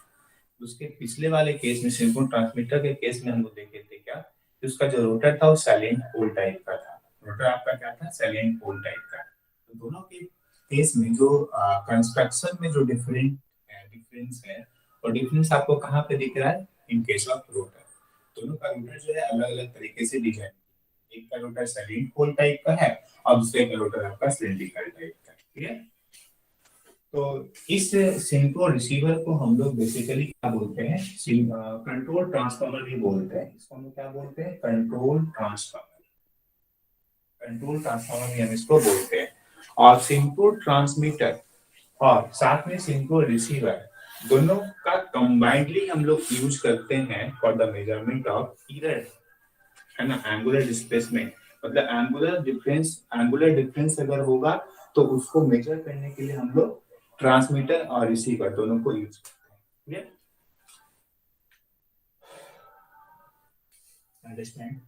उसके पिछले वाले केस में सिंक्रोन ट्रांसमीटर के केस में हम लोग देखे थे क्या, कि उसका जो रोटर था वो सैलेंट पोल टाइप का था। रोटर आपका क्या था, सैलेंट पोल टाइप का। तो दोनों के केस में जो कंस्ट्रक्शन में जो डिफरेंस है, और डिफरेंस आपको कहाँ पे दिख रहा है, इन केस ऑफ रोटर। दोनों का रोटर जो है अलग अलग तरीके से डिजाइन, एक का रोटर सैलेंट पोल टाइप का है और दूसरे का रोटर आपका सिलिंड्रिकल टाइप का है, ठीक है। तो इस सिंक्रो रिसीवर को हम लोग बेसिकली क्या बोलते हैं, कंट्रोल ट्रांसफार्मर भी बोलते हैं। इसको हम लोग क्या बोलते हैं, कंट्रोल ट्रांसफार्मर, कंट्रोल ट्रांसफार्मर भी हम इसको बोलते हैं। और सिंक्रो ट्रांसमीटर और साथ में सिंक्रो रिसीवर दोनों का कंबाइंडली हम लोग यूज करते हैं for the measurement of error, है ना, एंगुलर डिस्प्लेसमेंट। मतलब एंगुलर डिफरेंस अगर होगा तो उसको मेजर करने के लिए हम लोग ट्रांसमीटर और रिसीवर दोनों को यूज करते हैं। अंडरस्टैंड,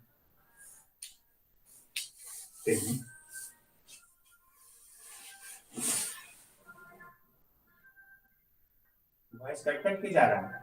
वॉइस कट कट के जा रहा है।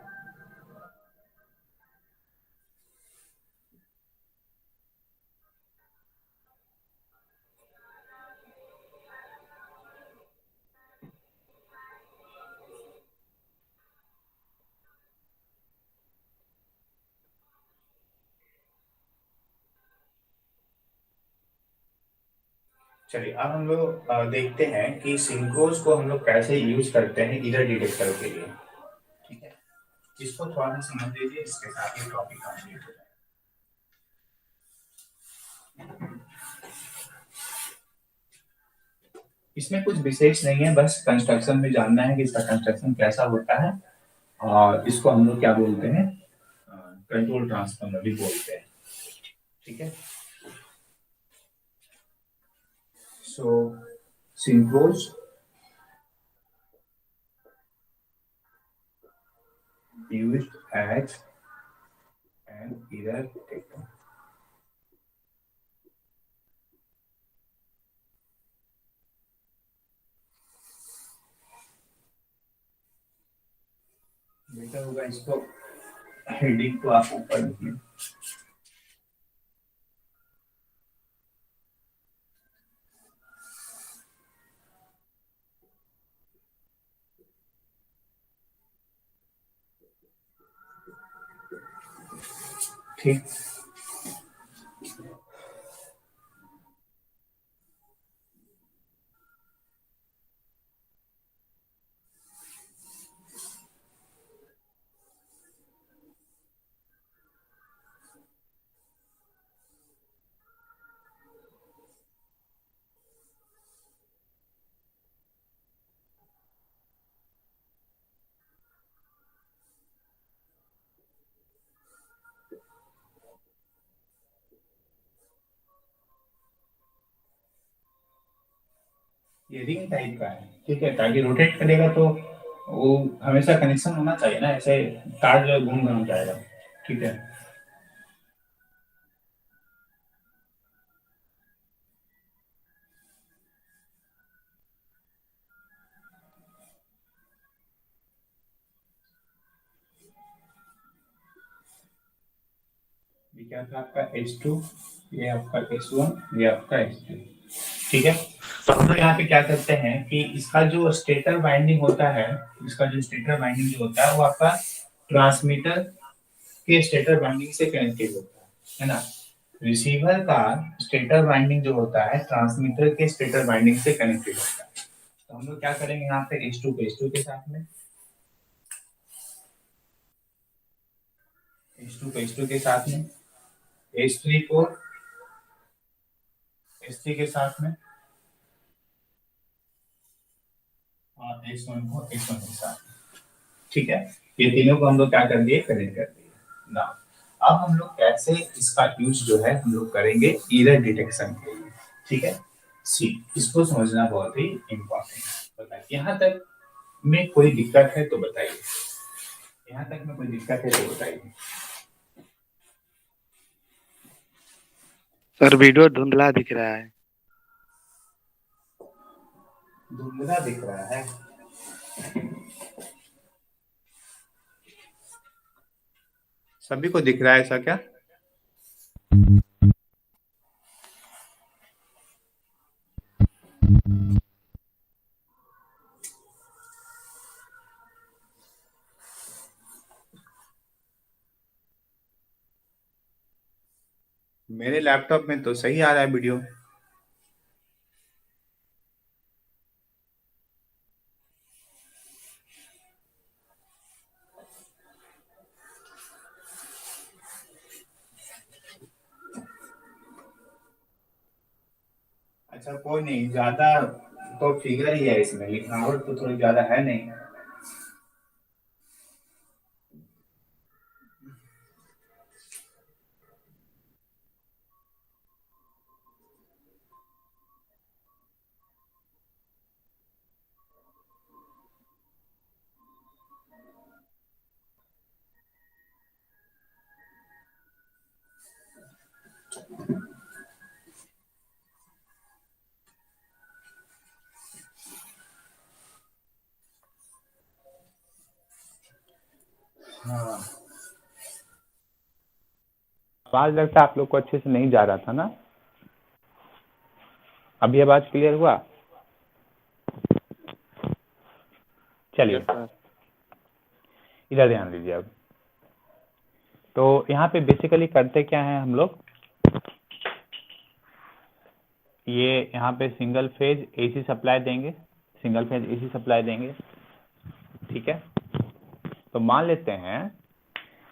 चलिए अब हम लोग देखते हैं कि सिंक्रोज को हम लोग कैसे यूज करते हैं ईरर डिटेक्टर के लिए, ठीक है। इसको थोड़ा सा समझ लीजिए, इसके साथ ही टॉपिक कंप्लीट हो जाए। इसमें कुछ विशेष नहीं है, बस कंस्ट्रक्शन में जानना है कि इसका कंस्ट्रक्शन कैसा होता है, और इसको हम लोग क्या बोलते हैं, कंट्रोल ट्रांसफार्मर भी बोलते हैं, ठीक है। सो सिंक्रोज used as an error detector. Better होगा इसको हेडिंग को आप ऊपर लिखिए। ठीक, ये रिंग टाइप का है, ठीक है, ताकि रोटेट करेगा तो वो हमेशा कनेक्शन होना चाहिए ना, ऐसे तार जो घूम घूम जाएगा, ठीक है। ये क्या था आपका H2, ये आपका H1, ये आपका H3, ठीक है। तो हम लोग यहाँ पे क्या करते हैं कि इसका जो स्टेटर वाइंडिंग होता है, इसका जो स्टेटर वाइंडिंग जो होता है वो आपका ट्रांसमीटर के स्टेटर वाइंडिंग से कनेक्टेड होता है ना। रिसीवर का स्टेटर वाइंडिंग जो होता है ट्रांसमीटर के स्टेटर वाइंडिंग से कनेक्टेड होता है, तो हम लोग क्या करेंगे यहाँ पे H2 को H2 के साथ में, H2 को H2 के साथ में, H3 को H3 के साथ में, और H1 को H1 के साथ में। ठीक है, ये तीनों को हम लोग क्या कर दिए, कनेक्ट कर दिए ना। अब हम लोग कैसे इसका यूज जो है हम लोग करेंगे एरर डिटेक्शन के लिए। ठीक है, सी इसको समझना बहुत ही इंपॉर्टेंट है। बताइए यहाँ तक में कोई दिक्कत है तो बताइए, यहाँ तक में कोई दिक्कत है तो बताइए। सर वीडियो धुंधला दिख रहा है। धुंधला दिख रहा है? सभी को दिख रहा है ऐसा क्या? मेरे लैपटॉप में तो सही आ रहा है वीडियो। अच्छा कोई नहीं, ज्यादा तो फिगर ही है इसमें, लिखावट तो थोड़ी ज्यादा है नहीं। हाँ, आवाज लगता है आप लोग को अच्छे से नहीं जा रहा था ना। अभी आवाज क्लियर हुआ? चलिए यस सर। इधर ध्यान दीजिए अब। तो यहाँ पे बेसिकली करते क्या है हम लोग, ये यहाँ पे सिंगल फेज एसी सप्लाई देंगे, सिंगल फेज एसी सप्लाई देंगे। ठीक है, तो मान लेते हैं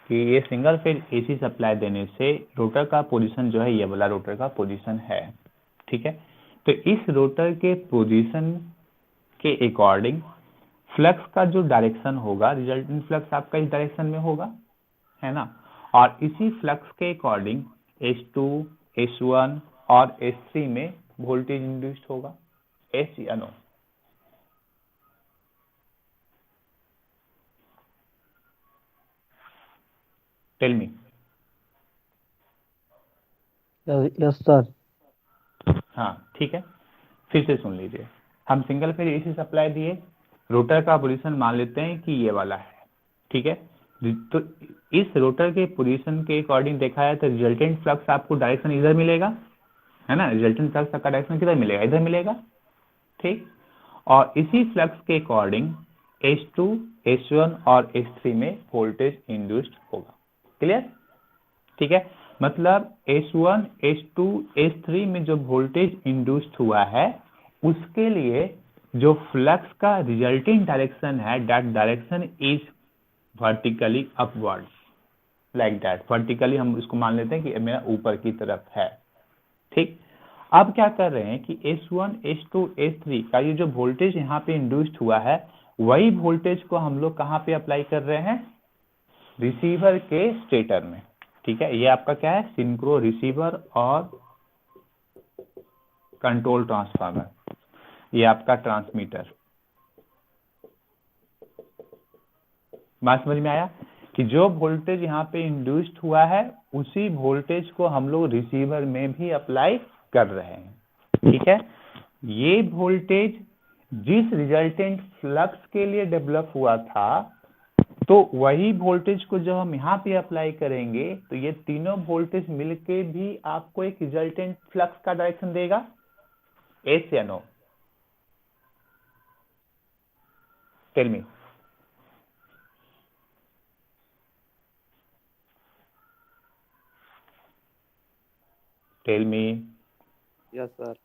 कि ये सिंगल फेज एसी सप्लाई देने से रोटर का पोजीशन जो है ये वाला रोटर का पोजीशन है। ठीक है, तो इस रोटर के पोजीशन के अकॉर्डिंग फ्लक्स का जो डायरेक्शन होगा, रिजल्टेंट फ्लक्स आपका इस डायरेक्शन में होगा, है ना। और इसी फ्लक्स के अकॉर्डिंग H2, H1 और H3 में वोल्टेज इंड्यूस्ड होगा। एस या no? Tell me. Yes sir. हाँ ठीक है, फिर से सुन लीजिए। हम सिंगल फेज एसी सप्लाई दिए, रोटर का पोजीशन मान लेते हैं कि ये वाला है। ठीक है, तो इस रोटर के पोजीशन के अकॉर्डिंग देखा जाए तो रिजल्टेंट फ्लक्स आपको डायरेक्शन इधर मिलेगा, है ना। रिजल्टेंट फ्लक्स का डायरेक्शन किधर मिलेगा, इधर मिलेगा। ठीक, और इसी फ्लक्स के अकॉर्डिंग H2, H1 और H3 में वोल्टेज इंड्यूस्ड होगा। क्लियर? ठीक है, मतलब H1, H2, H3 में जो वोल्टेज इंड्यूस्ड हुआ है उसके लिए जो फ्लक्स का रिजल्टिंग डायरेक्शन है, that direction is vertically upward, like that. Vertically हम इसको मान लेते हैं कि मेरा ऊपर की तरफ है। ठीक, अब क्या कर रहे हैं कि S1, H2, H3 का ये जो वोल्टेज यहाँ पे इंड्यूस्ड हुआ है, वही वोल्टेज को हम लोग कहाँ पे अप्लाई कर रहे हैं, रिसीवर के स्टेटर में। ठीक है, ये आपका क्या है, सिंक्रो रिसीवर और कंट्रोल ट्रांसफार्मर, ये आपका ट्रांसमीटर। बात समझ में आया कि जो वोल्टेज यहाँ पे इंड्यूस्ड हुआ है उसी वोल्टेज को हम लोग रिसीवर में भी अप्लाई कर रहे हैं। ठीक है, ये वोल्टेज जिस रिजल्टेंट फ्लक्स के लिए डेवलप हुआ था, तो वही वोल्टेज को जब हम यहाँ पे अप्लाई करेंगे तो ये तीनों वोल्टेज मिलके भी आपको एक रिजल्टेंट फ्लक्स का डायरेक्शन देगा। एस या no? Tell me. Tell me. Yes sir.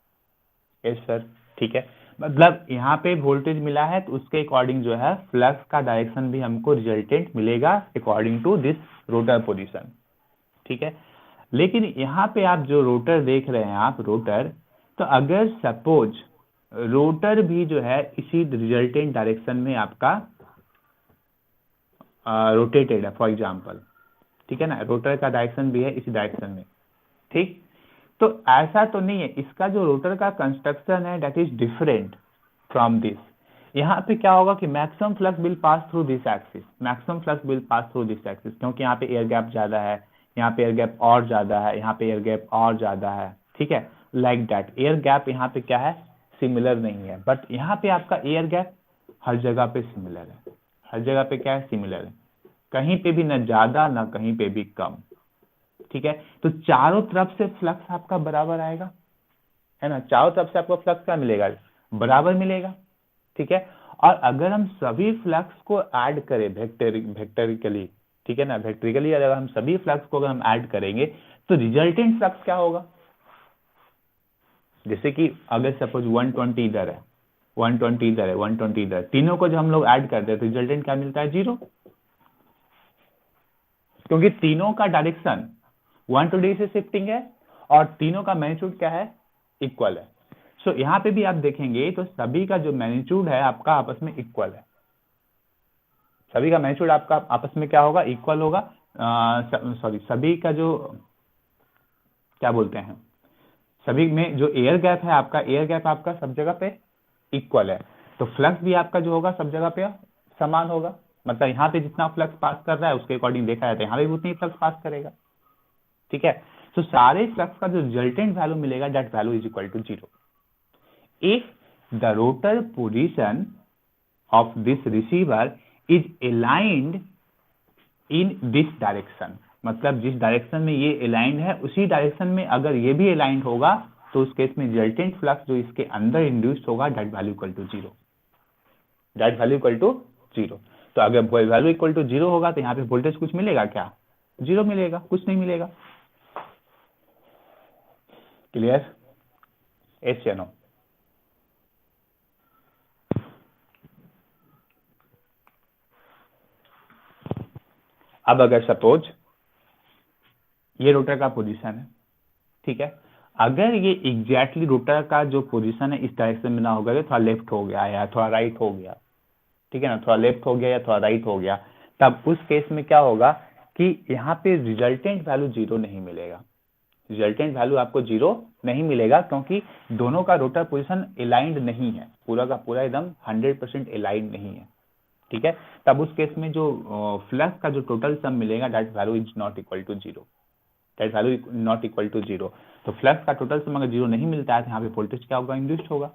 Yes sir. ठीक है, मतलब यहाँ पे वोल्टेज मिला है तो उसके अकॉर्डिंग जो है फ्लक्स का डायरेक्शन भी हमको रिजल्टेंट मिलेगा according to this rotor position, ठीक है। लेकिन यहाँ पे आप जो रोटर देख रहे हैं आप रोटर, तो अगर सपोज रोटर भी जो है इसी रिजल्टेंट डायरेक्शन में आपका रोटेटेड है फॉर एग्जांपल, ठीक है ना, रोटर का डायरेक्शन भी है इसी डायरेक्शन में, ठीक। तो ऐसा तो नहीं है, इसका जो रोटर का कंस्ट्रक्शन है that is different from this. यहाँ पे क्या होगा कि maximum flux will pass through this axis, maximum flux will pass through this axis, क्योंकि यहाँ पे एयर गैप ज्यादा है, यहाँ पे एयर गैप और ज्यादा है, यहाँ पे एयर गैप और ज्यादा है, ठीक है, लाइक दैट। एयर गैप यहाँ पे क्या है, सिमिलर नहीं है, बट यहाँ पे आपका एयर गैप हर जगह पे सिमिलर है, हर जगह पे क्या है, सिमिलर है, कहीं पे भी न ज्यादा न कहीं पे भी कम, ठीक है। तो चारों तरफ से फ्लक्स आपका बराबर आएगा, है ना, चारों तरफ से आपको फ्लक्स क्या मिलेगा, बराबर मिलेगा, ठीक है। और अगर हम सभी फ्लक्स को ऐड करें वेक्टरिकली, ठीक है ना, वेक्टरिकली अगर हम सभी फ्लक्स को अगर हम ऐड करेंगे तो रिजल्टेंट फ्लक्स क्या होगा, जैसे कि अगर सपोज 120 इधर है, 120 इधर है, 120 इधर, तीनों को जब हम लोग ऐड करते हैं तो रिजल्टेंट क्या मिलता है, 0, क्योंकि तीनों का डायरेक्शन 120 से शिफ्टिंग है और तीनों का मैग्नीट्यूड क्या है, इक्वल है। सो यहाँ पे भी आप देखेंगे तो सभी का जो मैग्नीट्यूड है आपका आपस में इक्वल है, सभी का मैग्नीट्यूड आपका आपस में क्या होगा, इक्वल होगा, सॉरी सभी का जो क्या बोलते हैं, सभी में जो एयर गैप है आपका, एयर गैप आपका सब जगह पे इक्वल है, तो फ्लक्स भी आपका जो होगा सब जगह पे समान होगा, मतलब यहाँ पे जितना फ्लक्स पास कर रहा है उसके अकॉर्डिंग देखा जाता है यहाँ पे भी उतनी ही फ्लक्स पास करेगा, ठीक है। तो सारे फ्लक्स का जो रिजल्टेंट वैल्यू मिलेगा that value is equal to 0 if the rotor position of this receiver is aligned in this direction, मतलब जिस डायरेक्शन में ये अलाइंड है उसी डायरेक्शन में अगर ये भी अलाइंड होगा तो उस केस में रिजल्टेंट फ्लक्स जो इसके अंदर इंड्यूस्ड होगा that value equal to 0, that value equal to 0। तो अगर वैल्यू इक्वल टू 0 होगा तो यहाँ पे वोल्टेज कुछ मिलेगा क्या, 0 मिलेगा, कुछ नहीं मिलेगा, क्लियर, एस या नो। अब अगर सपोज ये रोटर का पोजीशन है, ठीक है, अगर ये एग्जैक्टली रोटर का जो पोजीशन है इस डायरेक्शन में ना होगा तो थोड़ा लेफ्ट हो गया या थोड़ा राइट हो गया, ठीक है ना, थोड़ा लेफ्ट हो गया या थोड़ा राइट हो गया, तब उस केस में क्या होगा कि यहाँ पे रिजल्टेंट वैल्यू 0 नहीं मिलेगा, रिजल्टेंट वैल्यू आपको 0 नहीं मिलेगा क्योंकि दोनों का रोटर पोजीशन अलाइंड नहीं है, पूरा का पूरा एकदम 100% अलाइंड नहीं है, ठीक है। तब उस केस में जो फ्लक्स का जो टोटल सम मिलेगा that value is not equal to 0, that value not equal to 0। तो फ्लक्स का टोटल सम अगर 0 नहीं मिलता है तो यहाँ पे वोल्टेज क्या होगा, इंड्यूस्ड होगा,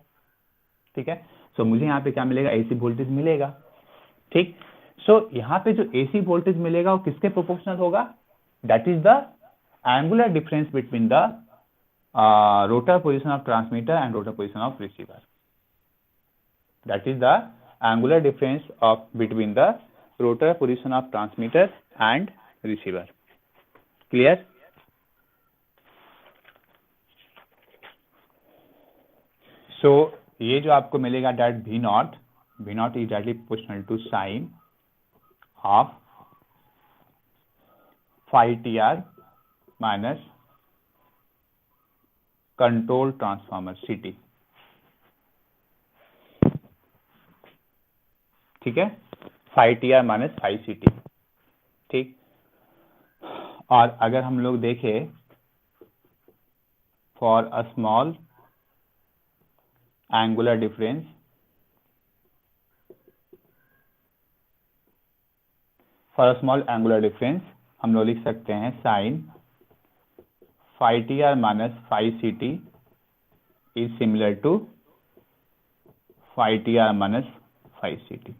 ठीक है। सो मुझे यहाँ पे क्या मिलेगा, एसी वोल्टेज मिलेगा, ठीक। सो यहाँ पे जो एसी वोल्टेज मिलेगा वो किसके प्रोपोर्शनल होगा, that is the angular difference between the rotor position of transmitter and rotor position of receiver, that is the angular difference of between the rotor position of transmitter and receiver, clear। so ये जो आपको मिलेगा that V naught is directly proportional to sine of phi TR minus control transformer CT, ठीक है, phi T R minus phi सी t, ठीक। और अगर हम लोग देखें for a small angular difference, for a small angular difference हम लोग लिख सकते हैं sine phi T R minus phi C t is similar to phi T R minus phi C t,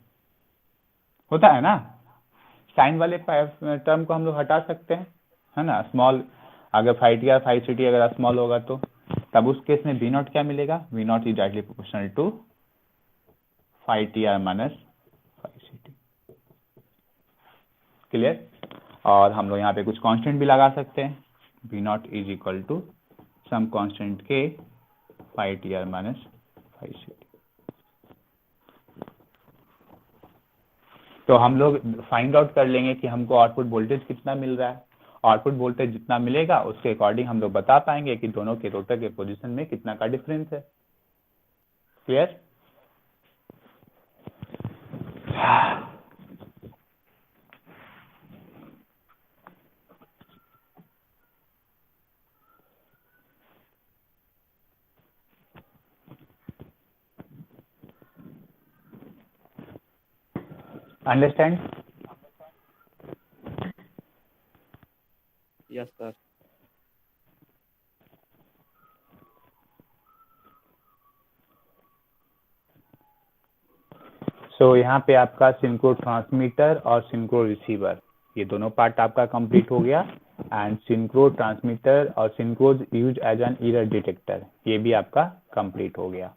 होता है ना, साइन वाले टर्म को हम लोग हटा सकते हैं, है ना, स्मॉल अगर फाई टी आर फाई सी टी अगर स्मॉल होगा तो तब उस केस में वी नॉट क्या मिलेगा, V naught is directly proportional to phi T R minus phi C t, clear. और हम लोग यहाँ पे कुछ कांस्टेंट भी लगा सकते हैं, V naught is equal to some constant K phi T R minus phi C T, तो हम लोग फाइंड आउट कर लेंगे कि हमको आउटपुट वोल्टेज कितना मिल रहा है। आउटपुट वोल्टेज जितना मिलेगा उसके अकॉर्डिंग हम लोग बता पाएंगे कि दोनों के रोटर के पोजीशन में कितना का डिफरेंस है। Clear? Understand? Yes sir. So यहाँ पे आपका सिंक्रो ट्रांसमीटर और सिंक्रो रिसीवर ये दोनों पार्ट आपका कंप्लीट हो गया। एंड सिंक्रो ट्रांसमीटर और synchros use as an error detector ये भी आपका कंप्लीट हो गया।